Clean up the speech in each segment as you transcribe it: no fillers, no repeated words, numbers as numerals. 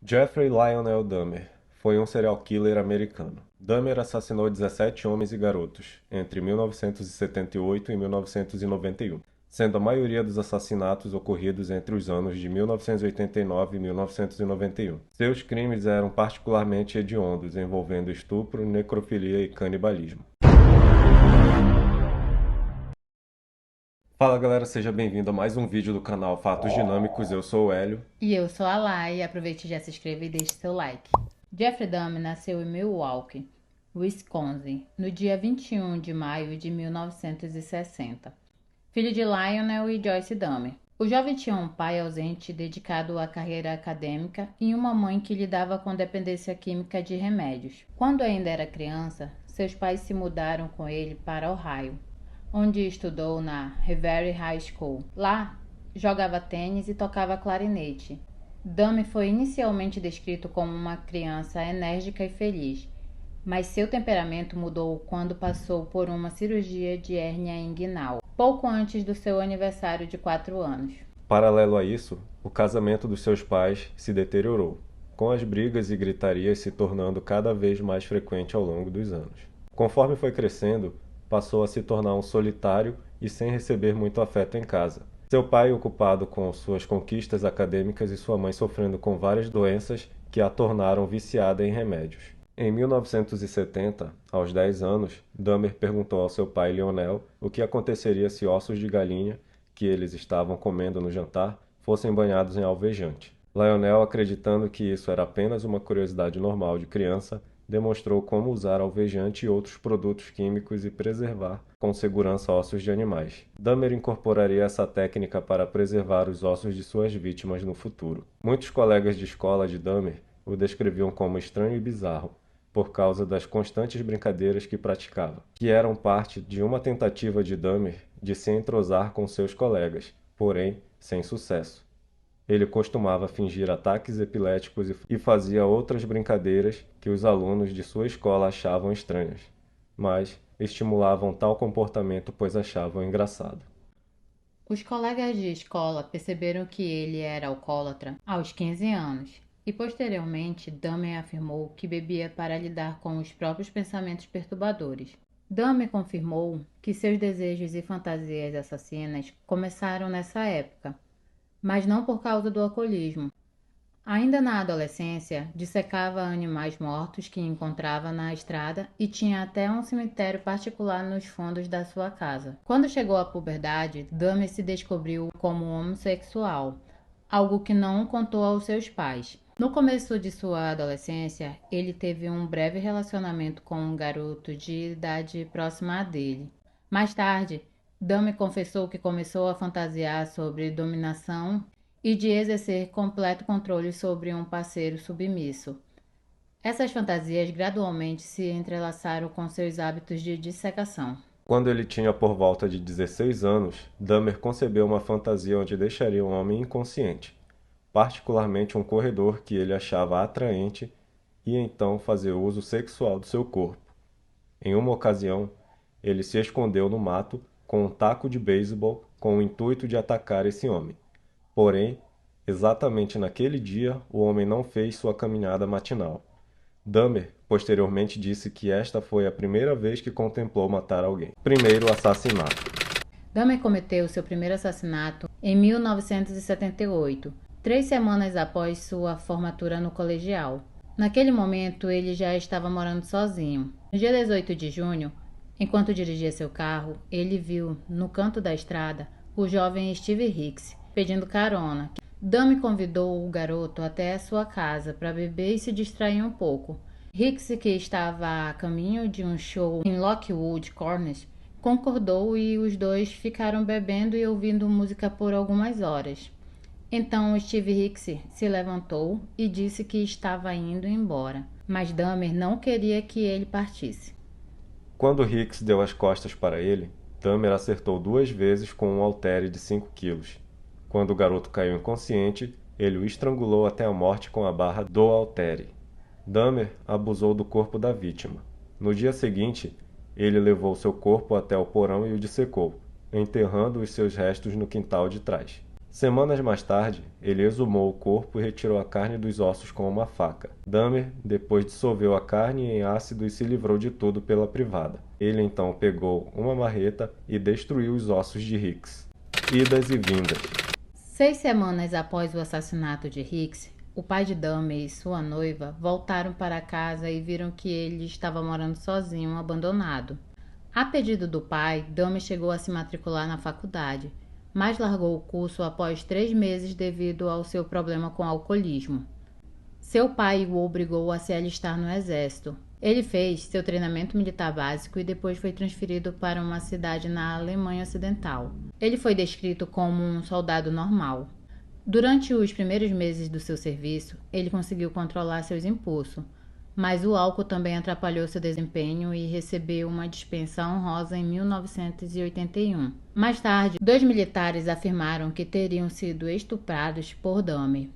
Jeffrey Lionel Dahmer foi um serial killer americano. Dahmer assassinou 17 homens e garotos entre 1978 e 1991, sendo a maioria dos assassinatos ocorridos entre os anos de 1989 e 1991. Seus crimes eram particularmente hediondos, envolvendo estupro, necrofilia e canibalismo. Fala galera, seja bem-vindo a mais um vídeo do canal Fatos Dinâmicos, eu sou o Hélio. E eu sou a Lai, aproveite e já se inscreva e deixe seu like. Jeffrey Dahmer nasceu em Milwaukee, Wisconsin, no dia 21 de maio de 1960. Filho de Lionel e Joyce Dahmer. O jovem tinha um pai ausente dedicado à carreira acadêmica e uma mãe que lidava com dependência química de remédios. Quando ainda era criança, seus pais se mudaram com ele para Ohio, onde estudou na Revere High School. Lá, jogava tênis e tocava clarinete. Dahmer foi inicialmente descrito como uma criança enérgica e feliz, mas seu temperamento mudou quando passou por uma cirurgia de hérnia inguinal, pouco antes do seu aniversário de 4 anos. Paralelo a isso, o casamento dos seus pais se deteriorou, com as brigas e gritarias se tornando cada vez mais frequente ao longo dos anos. Conforme foi crescendo, passou a se tornar um solitário e sem receber muito afeto em casa. Seu pai ocupado com suas conquistas acadêmicas e sua mãe sofrendo com várias doenças que a tornaram viciada em remédios. Em 1970, aos 10 anos, Dahmer perguntou ao seu pai Lionel o que aconteceria se ossos de galinha que eles estavam comendo no jantar fossem banhados em alvejante. Lionel, acreditando que isso era apenas uma curiosidade normal de criança, demonstrou como usar alvejante e outros produtos químicos e preservar com segurança ossos de animais. Dahmer incorporaria essa técnica para preservar os ossos de suas vítimas no futuro. Muitos colegas de escola de Dahmer o descreviam como estranho e bizarro, por causa das constantes brincadeiras que praticava, que eram parte de uma tentativa de Dahmer de se entrosar com seus colegas, porém sem sucesso. Ele costumava fingir ataques epiléticos e fazia outras brincadeiras que os alunos de sua escola achavam estranhas, mas estimulavam tal comportamento pois achavam engraçado. Os colegas de escola perceberam que ele era alcoólatra aos 15 anos e, posteriormente, Dahmer afirmou que bebia para lidar com os próprios pensamentos perturbadores. Dahmer confirmou que seus desejos e fantasias assassinas começaram nessa época, mas não por causa do alcoolismo. Ainda na adolescência, dissecava animais mortos que encontrava na estrada e tinha até um cemitério particular nos fundos da sua casa. Quando chegou à puberdade, Dahmer se descobriu como homossexual, algo que não contou aos seus pais. No começo de sua adolescência, ele teve um breve relacionamento com um garoto de idade próxima à dele. Mais tarde, Dahmer confessou que começou a fantasiar sobre dominação e de exercer completo controle sobre um parceiro submisso. Essas fantasias gradualmente se entrelaçaram com seus hábitos de dissecação. Quando ele tinha por volta de 16 anos, Dahmer concebeu uma fantasia onde deixaria um homem inconsciente, particularmente um corredor que ele achava atraente, e então fazer uso sexual do seu corpo. Em uma ocasião, ele se escondeu no mato com um taco de beisebol com o intuito de atacar esse homem. Porém, exatamente naquele dia, o homem não fez sua caminhada matinal. Dahmer posteriormente disse que esta foi a primeira vez que contemplou matar alguém. Primeiro assassinato. Dahmer cometeu seu primeiro assassinato em 1978, 3 semanas após sua formatura no colegial. Naquele momento, ele já estava morando sozinho. No dia 18 de junho, enquanto dirigia seu carro, ele viu, no canto da estrada, o jovem Steve Hicks pedindo carona. Dahmer convidou o garoto até a sua casa para beber e se distrair um pouco. Hicks, que estava a caminho de um show em Lockwood Corners, concordou e os dois ficaram bebendo e ouvindo música por algumas horas. Então Steve Hicks se levantou e disse que estava indo embora, mas Dahmer não queria que ele partisse. Quando Hicks deu as costas para ele, Dahmer acertou 2 vezes com um haltere de 5 quilos. Quando o garoto caiu inconsciente, ele o estrangulou até a morte com a barra do haltere. Dahmer abusou do corpo da vítima. No dia seguinte, ele levou seu corpo até o porão e o dissecou, enterrando os seus restos no quintal de trás. Semanas mais tarde, ele exumou o corpo e retirou a carne dos ossos com uma faca. Dahmer depois dissolveu a carne em ácido e se livrou de tudo pela privada. Ele então pegou uma marreta e destruiu os ossos de Hicks. Idas e vindas. 6 semanas após o assassinato de Hicks, o pai de Dahmer e sua noiva voltaram para casa e viram que ele estava morando sozinho, abandonado. A pedido do pai, Dahmer chegou a se matricular na faculdade, mas largou o curso após 3 meses devido ao seu problema com alcoolismo. Seu pai o obrigou a se alistar no exército. Ele fez seu treinamento militar básico e depois foi transferido para uma cidade na Alemanha Ocidental. Ele foi descrito como um soldado normal. Durante os primeiros meses do seu serviço, ele conseguiu controlar seus impulsos, mas o álcool também atrapalhou seu desempenho e recebeu uma dispensa honrosa em 1981. Mais tarde, 2 militares afirmaram que teriam sido estuprados por Dahmer.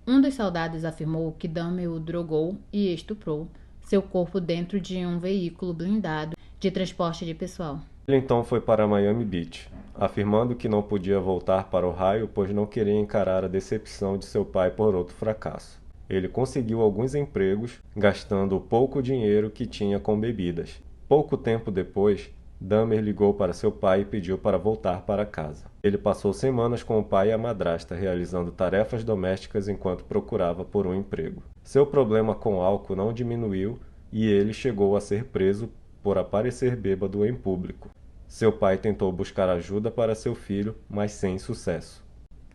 Um dos soldados afirmou que Dahmer o drogou e estuprou seu corpo dentro de um veículo blindado de transporte de pessoal. Ele então foi para Miami Beach, afirmando que não podia voltar para Ohio pois não queria encarar a decepção de seu pai por outro fracasso. Ele conseguiu alguns empregos, gastando o pouco dinheiro que tinha com bebidas. Pouco tempo depois, Dahmer ligou para seu pai e pediu para voltar para casa. Ele passou semanas com o pai e a madrasta, realizando tarefas domésticas enquanto procurava por um emprego. Seu problema com álcool não diminuiu e ele chegou a ser preso por aparecer bêbado em público. Seu pai tentou buscar ajuda para seu filho, mas sem sucesso.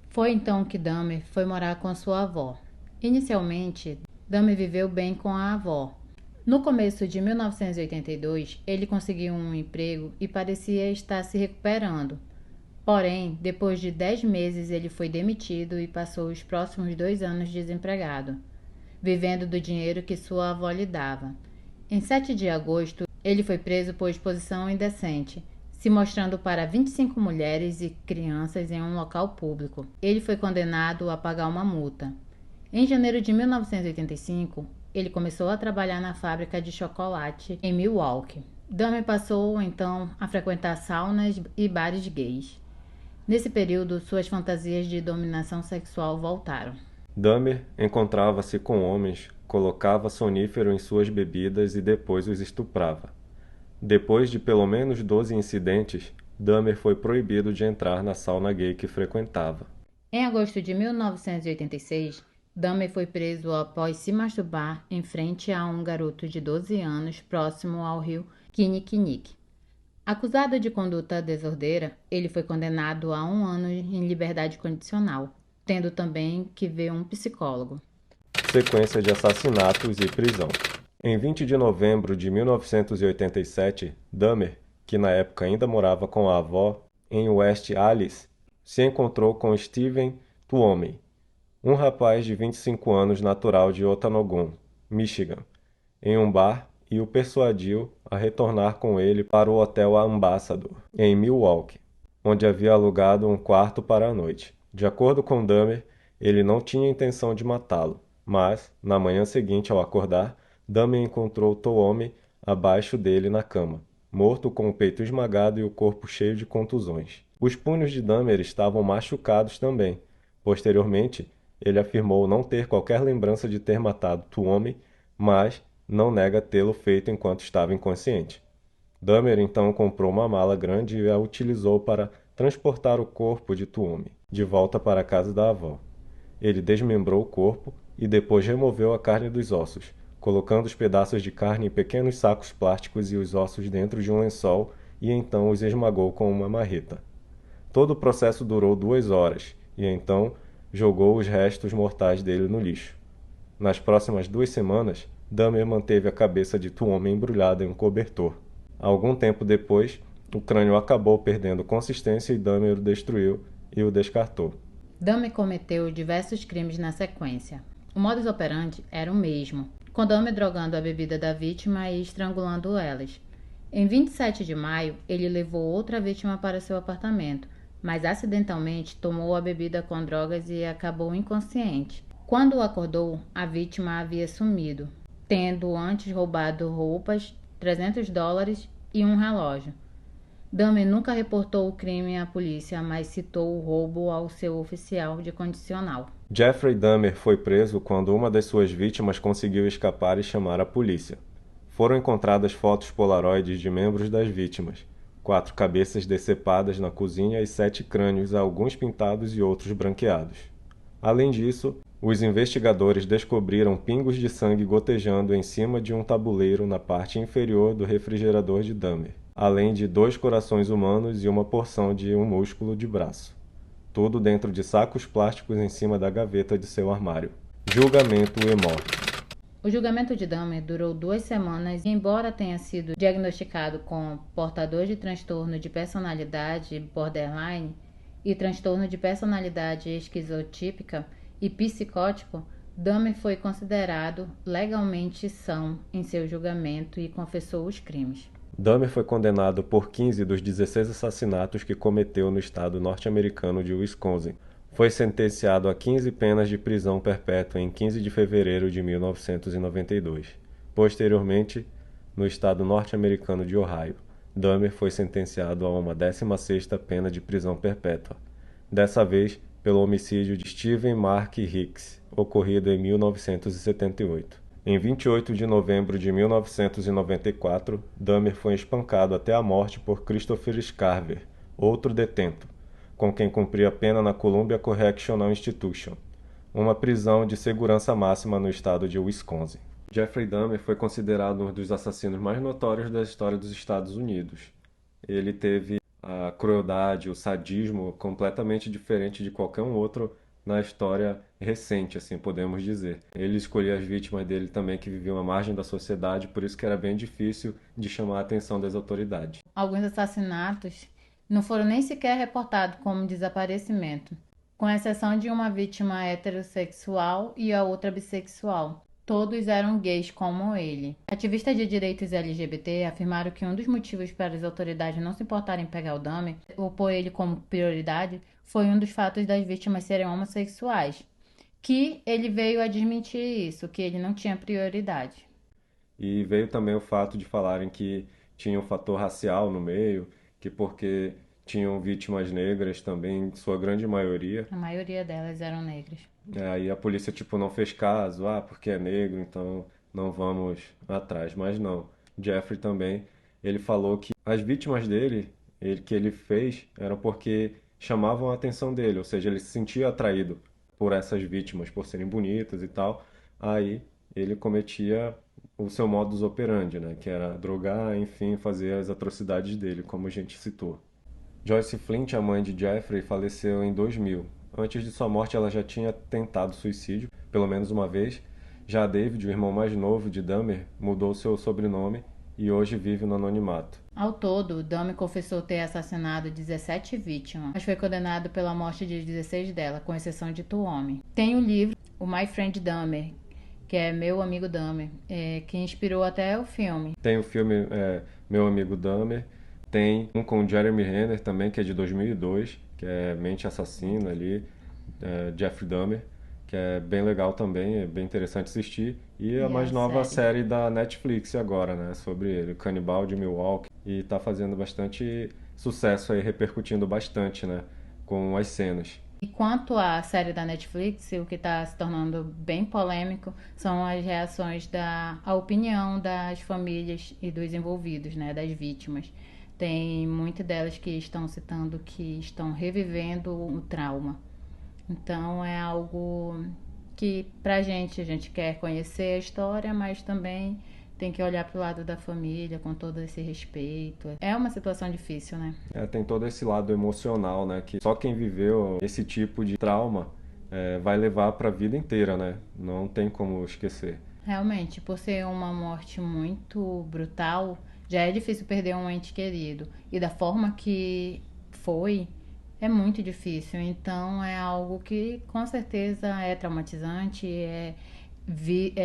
Foi então que Dahmer foi morar com sua avó. Inicialmente, Dahmer viveu bem com a avó. No começo de 1982, ele conseguiu um emprego e parecia estar se recuperando. Porém, depois de 10 meses, ele foi demitido e passou os próximos 2 anos desempregado, vivendo do dinheiro que sua avó lhe dava. Em 7 de agosto, ele foi preso por exposição indecente, se mostrando para 25 mulheres e crianças em um local público. Ele foi condenado a pagar uma multa. Em janeiro de 1985, ele começou a trabalhar na fábrica de chocolate em Milwaukee. Dahmer passou, então, a frequentar saunas e bares gays. Nesse período, suas fantasias de dominação sexual voltaram. Dahmer encontrava-se com homens, colocava sonífero em suas bebidas e depois os estuprava. Depois de pelo menos 12 incidentes, Dahmer foi proibido de entrar na sauna gay que frequentava. Em agosto de 1986, Dahmer foi preso após se masturbar em frente a um garoto de 12 anos próximo ao rio Kinnickinnick. Acusado de conduta desordeira, ele foi condenado a 1 ano em liberdade condicional, tendo também que ver um psicólogo. Sequência de assassinatos e prisão. Em 20 de novembro de 1987, Dahmer, que na época ainda morava com a avó, em West Allis, se encontrou com Steven Tuomi, um rapaz de 25 anos natural de Otanogun, Michigan, em um bar e o persuadiu a retornar com ele para o Hotel Ambassador, em Milwaukee, onde havia alugado um quarto para a noite. De acordo com Dahmer, ele não tinha intenção de matá-lo, mas, na manhã seguinte ao acordar, Dahmer encontrou Tuomi abaixo dele na cama, morto com o peito esmagado e o corpo cheio de contusões. Os punhos de Dahmer estavam machucados também. Posteriormente, ele afirmou não ter qualquer lembrança de ter matado Tuomi, mas não nega tê-lo feito enquanto estava inconsciente. Dahmer então comprou uma mala grande e a utilizou para transportar o corpo de Tuomi de volta para a casa da avó. Ele desmembrou o corpo e depois removeu a carne dos ossos, colocando os pedaços de carne em pequenos sacos plásticos e os ossos dentro de um lençol e então os esmagou com uma marreta. Todo o processo durou 2 horas e então jogou os restos mortais dele no lixo. Nas próximas 2 semanas, Dahmer manteve a cabeça de Tuomi embrulhada em um cobertor. Algum tempo depois, o crânio acabou perdendo consistência e Dahmer o destruiu e o descartou. Dahmer cometeu diversos crimes na sequência. O modus operandi era o mesmo, com Dahmer drogando a bebida da vítima e estrangulando elas. Em 27 de maio, ele levou outra vítima para seu apartamento, mas acidentalmente tomou a bebida com drogas e acabou inconsciente. Quando acordou, a vítima havia sumido, tendo antes roubado roupas, $300 e um relógio. Dahmer nunca reportou o crime à polícia, mas citou o roubo ao seu oficial de condicional. Jeffrey Dahmer foi preso quando uma das suas vítimas conseguiu escapar e chamar a polícia. Foram encontradas fotos polaroides de membros das vítimas, 4 cabeças decepadas na cozinha e 7 crânios, alguns pintados e outros branqueados. Além disso, os investigadores descobriram pingos de sangue gotejando em cima de um tabuleiro na parte inferior do refrigerador de Dahmer, além de 2 corações humanos e uma porção de um músculo de braço. Tudo dentro de sacos plásticos em cima da gaveta de seu armário. Julgamento e morte. O julgamento de Dahmer durou 2 semanas e, embora tenha sido diagnosticado com portador de transtorno de personalidade borderline e transtorno de personalidade esquizotípica e psicótico, Dahmer foi considerado legalmente são em seu julgamento e confessou os crimes. Dahmer foi condenado por 15 dos 16 assassinatos que cometeu no estado norte-americano de Wisconsin. Foi sentenciado a 15 penas de prisão perpétua em 15 de fevereiro de 1992. Posteriormente, no estado norte-americano de Ohio, Dahmer foi sentenciado a uma 16ª pena de prisão perpétua, dessa vez pelo homicídio de Stephen Mark Hicks, ocorrido em 1978. Em 28 de novembro de 1994, Dahmer foi espancado até a morte por Christopher Scarver, outro detento, com quem cumpria pena na Columbia Correctional Institution, uma prisão de segurança máxima no estado de Wisconsin. Jeffrey Dahmer foi considerado um dos assassinos mais notórios da história dos Estados Unidos. Ele teve a crueldade, o sadismo completamente diferente de qualquer um outro na história recente, assim podemos dizer. Ele escolhia as vítimas dele também que viviam à margem da sociedade, por isso que era bem difícil de chamar a atenção das autoridades. Alguns assassinatos não foram nem sequer reportados como desaparecimento, com exceção de uma vítima heterossexual e a outra bissexual. Todos eram gays como ele. Ativistas de direitos LGBT afirmaram que um dos motivos para as autoridades não se importarem em pegar o Dahmer ou pôr ele como prioridade foi um dos fatos das vítimas serem homossexuais, que ele veio a desmentir isso, que ele não tinha prioridade. E veio também o fato de falarem que tinha um fator racial no meio, que porque tinham vítimas negras também, sua grande maioria. A maioria delas eram negras. Aí a polícia, tipo, não fez caso, porque é negro, então não vamos atrás. Mas não. Jeffrey também, ele falou que as vítimas dele, que ele fez, eram porque chamavam a atenção dele, ou seja, ele se sentia atraído por essas vítimas, por serem bonitas e tal. Aí ele cometia o seu modus operandi, né? Que era drogar, enfim, fazer as atrocidades dele, como a gente citou. Joyce Flint, a mãe de Jeffrey, faleceu em 2000. Antes de sua morte, ela já tinha tentado suicídio, pelo menos uma vez. Já David, o irmão mais novo de Dahmer, mudou seu sobrenome e hoje vive no anonimato. Ao todo, Dahmer confessou ter assassinado 17 vítimas, mas foi condenado pela morte de 16 delas, com exceção de Tuomi. Tem o livro, o My Friend Dahmer, que é Meu Amigo Dahmer, que inspirou até o filme. Tem o filme Meu Amigo Dahmer, tem um com Jeremy Renner também, que é de 2002, que é Mente Assassina ali, Jeffrey Dahmer, que é bem legal também, é bem interessante assistir. E a mais nova série da Netflix agora, né, sobre ele, Canibal de Milwaukee, e tá fazendo bastante sucesso aí, repercutindo bastante, né, com as cenas. E quanto à série da Netflix, o que está se tornando bem polêmico são as reações à opinião das famílias e dos envolvidos, né, das vítimas. Tem muitas delas que estão citando que estão revivendo o trauma. Então é algo que a gente quer conhecer a história, mas também tem que olhar para o lado da família com todo esse respeito. É uma situação difícil, né? Tem todo esse lado emocional, né? Que só quem viveu esse tipo de trauma vai levar para a vida inteira, né? Não tem como esquecer. Realmente, por ser uma morte muito brutal, já é difícil perder um ente querido. E da forma que foi, é muito difícil. Então é algo que com certeza é traumatizante, é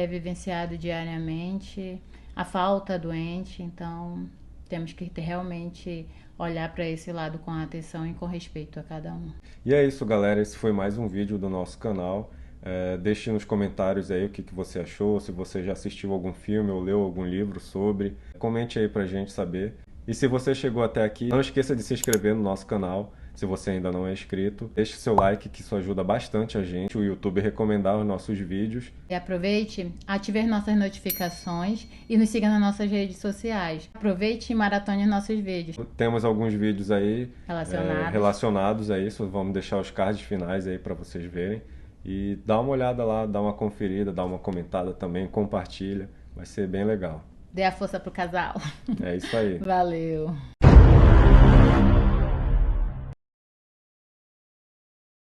vivenciado diariamente, a falta doente, então temos que realmente olhar para esse lado com atenção e com respeito a cada um. E é isso, galera, esse foi mais um vídeo do nosso canal. Deixe nos comentários aí o que você achou, se você já assistiu algum filme ou leu algum livro sobre. Comente aí pra gente saber. E se você chegou até aqui, não esqueça de se inscrever no nosso canal, se você ainda não é inscrito. Deixe seu like, que isso ajuda bastante a gente, o YouTube recomendar os nossos vídeos. E aproveite, ative as nossas notificações e nos siga nas nossas redes sociais. Aproveite e maratone os nossos vídeos Temos alguns vídeos aí relacionados. a isso, vamos deixar os cards finais aí para vocês verem. E dá uma olhada lá, dá uma conferida, dá uma comentada também, compartilha, vai ser bem legal. Dê a força pro casal. É isso aí. Valeu!